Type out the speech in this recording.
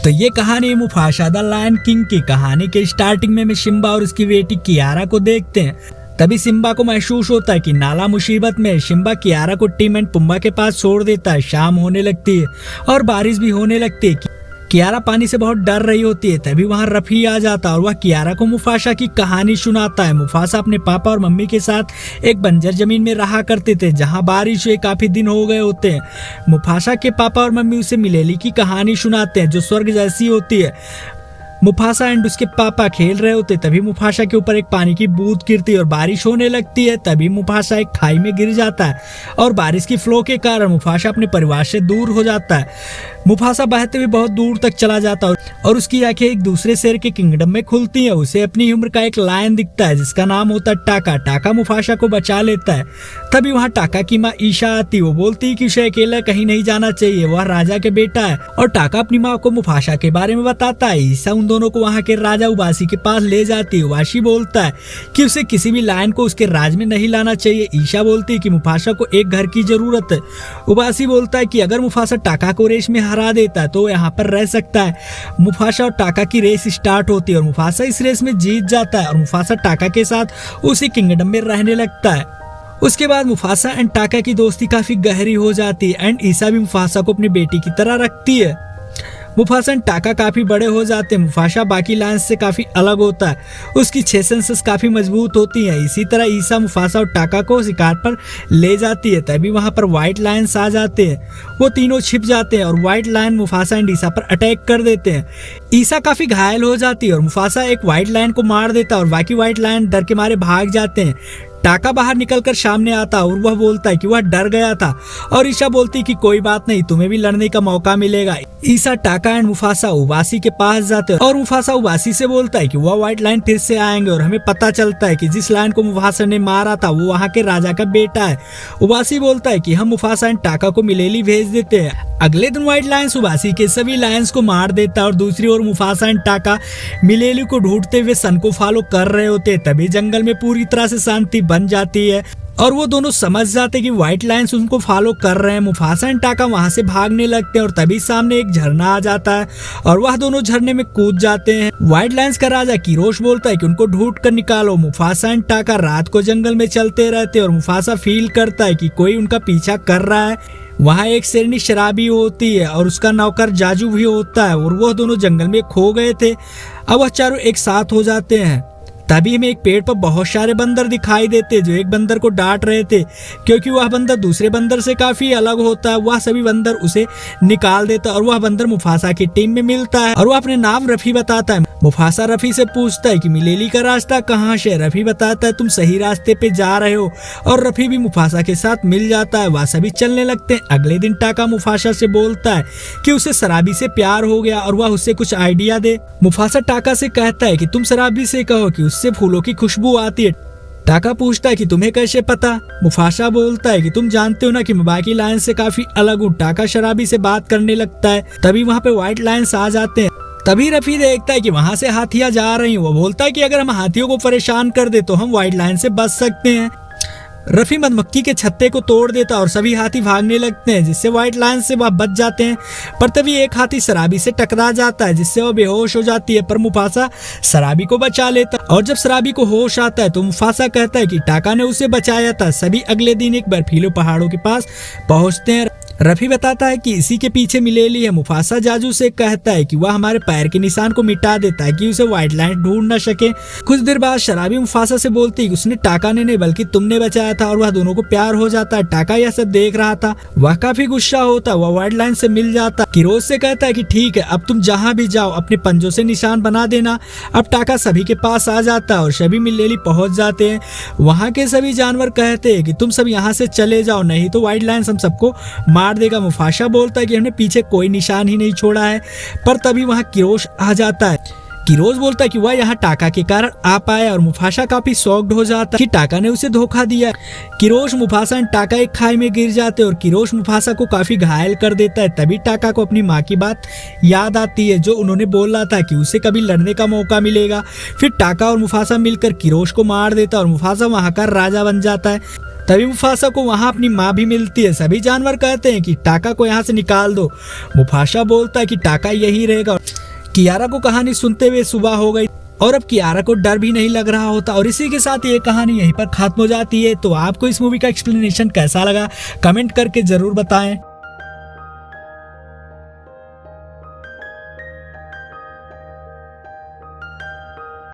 तो ये कहानी मुफासा द लायन किंग की कहानी के स्टार्टिंग में सिम्बा और उसकी बेटी कियारा को देखते हैं। तभी सिम्बा को महसूस होता है कि नाला मुसीबत में। सिम्बा कियारा को टिम एंड पुम्बा के पास छोड़ देता है। शाम होने लगती है और बारिश भी होने लगती है। कियारा पानी से बहुत डर रही होती है। तभी वहाँ रफी आ जाता है और वह कियारा को मुफासा की कहानी सुनाता है। मुफासा अपने पापा और मम्मी के साथ एक बंजर जमीन में रहा करते थे जहाँ बारिश हुए काफी दिन हो गए होते हैं। मुफासा के पापा और मम्मी उसे मिलेली की कहानी सुनाते हैं जो स्वर्ग जैसी होती है। मुफासा एंड उसके पापा खेल रहे होते तभी मुफासा के ऊपर एक पानी की बूंद गिरती है और बारिश होने लगती है। तभी मुफासा एक खाई में गिर जाता है और बारिश की फ्लो के कारण मुफासा अपने परिवार से दूर हो जाता है। मुफासा बहते हुए बहुत दूर तक चला जाता है और उसकी आंखें एक दूसरे शेर के किंगडम में खुलती हैं। उसे अपनी उम्र का एक लायन दिखता है जिसका नाम होता है टाका। टाका मुफासा को बचा लेता है। तभी वहाँ टाका की माँ ईशा आती। वो बोलती है कि उसे अकेला कहीं नहीं जाना चाहिए, वह राजा के बेटा है। और टाका अपनी माँ को मुफासा के बारे में बताता है। ईशा उन दोनों को वहाँ के राजा उबासी के पास ले जाती है। उबासी बोलता है कि उसे किसी भी लायन को उसके राज में नहीं लाना चाहिए। ईशा बोलती है कि मुफासा को एक घर की जरूरत है। उबासी बोलता है कि अगर मुफासा टाका को रेस में हरा देता है तो यहाँ पर रह सकता है। मुफासा और टाका की रेस स्टार्ट होती है और मुफासा इस रेस में जीत जाता है और मुफासा टाका के साथ उसी किंगडम में रहने लगता है। उसके बाद मुफासा एंड टाका की दोस्ती काफी गहरी हो जाती है एंड ईशा भी मुफासा को अपनी बेटी की तरह रखती है। मुफासा एंड टाका काफी बड़े हो जाते हैं। मुफासा बाकी लायंस से काफी अलग होता है। उसकी 6 सेंसेस काफी मजबूत होती हैं। इसी तरह ईशा मुफासा और टाका को शिकार पर ले जाती है। तभी वहां पर व्हाइट लायंस आ जाते हैं। वो तीनों छिप जाते हैं और white lion Mufasa and Isha पर अटैक कर देते हैं। ईशा काफी घायल हो जाती है और मुफासा एक व्हाइट लायन को मार देता है और बाकी व्हाइट लायन डर के मारे भाग जाते हैं। टाका बाहर निकलकर सामने आता और वह बोलता है कि वह डर गया था और ईशा बोलती है कि कोई बात नहीं, तुम्हें भी लड़ने का मौका मिलेगा। ईशा टाका एंड मुफासा उबासी के पास जाते हैं और मुफासा उबासी से बोलता है कि वह व्हाइट लायन फिर से आएंगे और हमें पता चलता है कि जिस लायन को मुफासा ने मारा था वो वहाँ के राजा का बेटा है। उबासी बोलता है कि हम मुफासा एंड टाका को मिलेली भेज देते हैं। अगले दिन व्हाइट लायंस उबासी के सभी लायंस को मार देता है और दूसरी ओर मुफासा एंड टाका मिलेली को ढूंढते हुए सन को फॉलो कर रहे होते। तभी जंगल में पूरी तरह से शांति बन जाती है और वो दोनों समझ जाते कि व्हाइट लायंस उनको फॉलो कर रहे हैं। मुफासा एंड टाका वहां से भागने लगते हैं और तभी सामने एक झरना आ जाता है और वह दोनों झरने में कूद जाते हैं। व्हाइट लायंस का राजा किरोश बोलता है कि उनको ढूंढ कर निकालो। मुफासा एंड टाका रात को जंगल में चलते रहते हैं और मुफासा फील करता है कि कोई उनका पीछा कर रहा है। वहाँ एक शेरनी शराबी होती है और उसका नौकर जाजू भी होता है और वह दोनों जंगल में खो गए थे। अब वह चारों एक साथ हो जाते हैं। तभी हमें एक पेड़ पर बहुत सारे बंदर दिखाई देते जो एक बंदर को डांट रहे थे क्योंकि वह बंदर दूसरे बंदर से काफी अलग होता है। वह सभी बंदर उसे निकाल देता है और वह बंदर मुफासा की टीम में मिलता है और वह अपने नाम रफी बताता है। मुफासा रफी से पूछता है कि मिलेली का रास्ता कहाँ से। रफी बताता है तुम सही रास्ते पे जा रहे हो और रफी भी मुफासा के साथ मिल जाता है। वह सभी चलने लगते हैं। अगले दिन टाका मुफासा से बोलता है कि उसे शराबी से प्यार हो गया और वह उससे कुछ आइडिया दे। मुफासा टाका से कहता है कि तुम शराबी से कहो कि उससे फूलों की खुशबू आती है। टाका पूछता है कि तुम्हें कैसे पता। मुफासा बोलता है कि तुम जानते हो ना कि मैं बाकी लायन से काफी अलग हूँ। टाका शराबी से बात करने लगता है। तभी वहाँ पे व्हाइट लायंस आ जाते हैं। तभी रफी देखता है कि वहां से हाथियां जा रही हैं। वो बोलता है कि अगर हम हाथियों को परेशान कर दे तो हम व्हाइट लायन से बच सकते हैं। रफी मधुमक्खी के छत्ते को तोड़ देता और सभी हाथी भागने लगते हैं जिससे व्हाइट लायन से वह बच जाते हैं। पर तभी एक हाथी शराबी से टकरा जाता है जिससे वह बेहोश हो जाती है। पर मुफासा शराबी को बचा लेता और जब शराबी को होश आता है तो मुफासा कहता है कि टाका ने उसे बचाया था। सभी अगले दिन एक बर्फीले पहाड़ों के पास पहुंचते हैं। रफी बताता है कि इसी के पीछे मिलेली है। मुफासा जाजू से कहता है कि वह हमारे पैर के निशान को मिटा दे ताकि उसे व्हाइट लायन ढूंढ न सके। कुछ देर बाद शराबी मुफासा से बोलती है कि उसने टाका ने नहीं बल्कि तुमने बचाया था और वह दोनों को प्यार हो जाता है। टाका यह सब देख रहा था। वह काफी गुस्सा होता है। वह व्हाइट लायन से मिल जाता। किरोज से कहता है कि ठीक है, अब तुम जहाँ भी जाओ अपने पंजों से निशान बना देना। अब टाका सभी के पास आ जाता है और सभी मिलेली पहुंच जाते हैं। वहाँ के सभी जानवर कहते हैं कि तुम सब यहाँ से चले जाओ नहीं तो व्हाइट लायन हम सबको मार देगा। मुफासा बोलता है कि हमने पीछे कोई निशान ही नहीं छोड़ा है। पर तभी वहां किरोश आ जाता है। किरोज बोलता है कि वह यहाँ टाका के कारण आ पाया और मुफासा काफी शॉक्ड हो जाता है कि टाका ने उसे धोखा दिया। किरोश मुफासा एंड टाका एक खाई में गिर जाते और किरोश मुफासा को काफी घायल कर देता है। तभी टाका को अपनी माँ की बात याद आती है जो उन्होंने बोला था कि उसे कभी लड़ने का मौका मिलेगा। फिर टाका और मुफासा मिलकर किरोश को मार देता और मुफासा वहां का राजा बन जाता है। तभी मुफासा को वहाँ अपनी माँ भी मिलती है। सभी जानवर कहते हैं कि टाका को यहाँ से निकाल दो। मुफासा बोलता है कि टाका यही रहेगा। कियारा को कहानी सुनते हुए सुबह हो गई और अब कियारा को डर भी नहीं लग रहा होता। और इसी के साथ ये कहानी यहीं पर खत्म हो जाती है। तो आपको इस मूवी का एक्सप्लेनेशन कैसा लगा कमेंट करके जरूर बताएं।